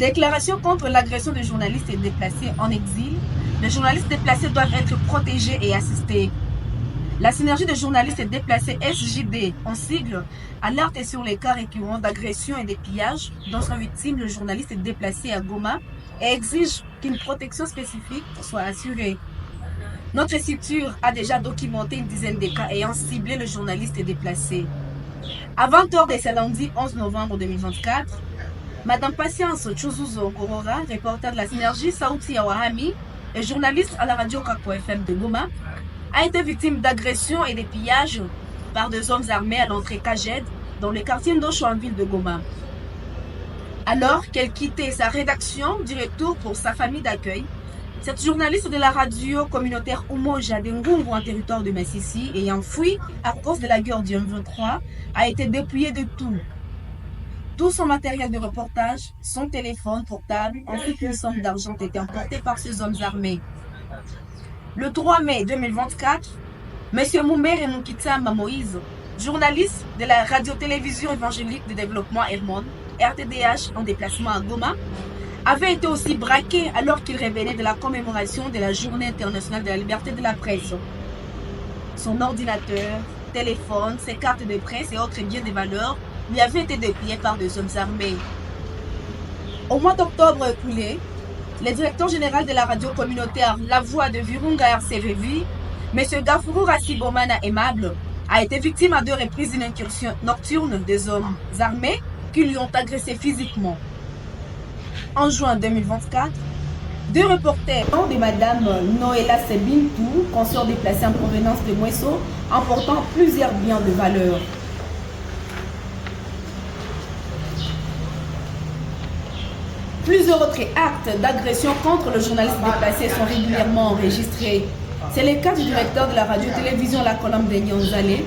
Déclaration contre l'agression de journalistes et déplacés en exil. Les journalistes déplacés doivent être protégés et assistés. La synergie de journalistes et déplacés SJD, en sigle, alerte sur les cas récurrents d'agressions et de pillages dont sont victimes le journaliste déplacé à Goma et exige qu'une protection spécifique soit assurée. Notre structure a déjà documenté une dizaine de cas ayant ciblé le journaliste déplacé. À 20h de ce lundi 11 novembre 2024, Madame Patience Chuzuzo Gorora, reporter de la synergie Sauti ya Wahami et journaliste à la radio Kako FM de Goma, a été victime d'agressions et de pillages par des hommes armés à l'entrée Kajed dans le quartier d'Ochouanville de Goma. Alors qu'elle quittait sa rédaction du retour pour sa famille d'accueil, cette journaliste de la radio communautaire Umoja de Ngungu en territoire de Massissi, ayant fui à cause de la guerre du M23, a été dépouillée de tout. Tout son matériel de reportage, son téléphone portable, ainsi qu'une somme d'argent ont été emportés par ces hommes armés. Le 3 mai 2024, M. Moumbere Nkitsama Moïse, journaliste de la radio-télévision évangélique de développement Hermon, RTDH en déplacement à Goma, avait été aussi braqué alors qu'il revenait de la commémoration de la Journée internationale de la liberté de la presse. Son ordinateur, téléphone, ses cartes de presse et autres biens de valeur lui avaient été dépouillés par des hommes armés. Au mois d'octobre écoulé, le directeur général de la radio communautaire La Voix de Virunga RCVV, M. Gafuru Rassibomana Aimable, a été victime à 2 reprises d'une incursion nocturne des hommes armés qui lui ont agressé physiquement. En juin 2024, 2 reporters de Madame Noëlla Sebintou, consort déplacée en provenance de Mouesso, emportant plusieurs biens de valeur. Plusieurs autres actes d'agression contre le journaliste déplacé sont régulièrement enregistrés. C'est le cas du directeur de la radio-télévision La Colombe de Nyonzale,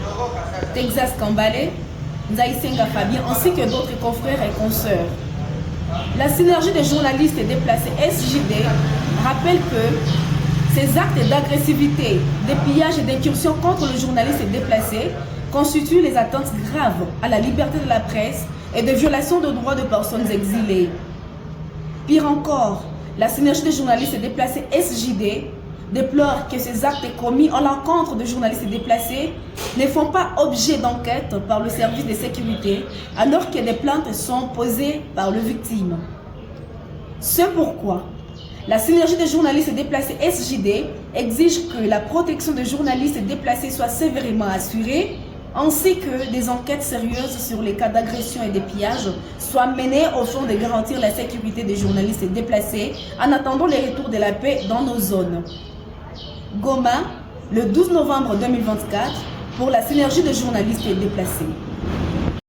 Texas Kambale, Nzaïsenga Fabien, ainsi que d'autres confrères et consoeurs. La synergie des journalistes déplacés SJD rappelle que ces actes d'agressivité, de pillage et d'incursion contre le journaliste déplacé constituent les atteintes graves à la liberté de la presse et de violation de droits de personnes exilées. Pire encore, la synergie des journalistes déplacés SJD déplore que ces actes commis en l'encontre de journalistes déplacés ne font pas objet d'enquête par le service de sécurité alors que des plaintes sont posées par les victimes. C'est pourquoi la synergie des journalistes déplacés SJD exige que la protection des journalistes déplacés soit sévèrement assurée ainsi que des enquêtes sérieuses sur les cas d'agression et de pillage soient menées au fond de garantir la sécurité des journalistes déplacés en attendant le retour de la paix dans nos zones. Goma, le 12 novembre 2024, pour la synergie de journalistes déplacés.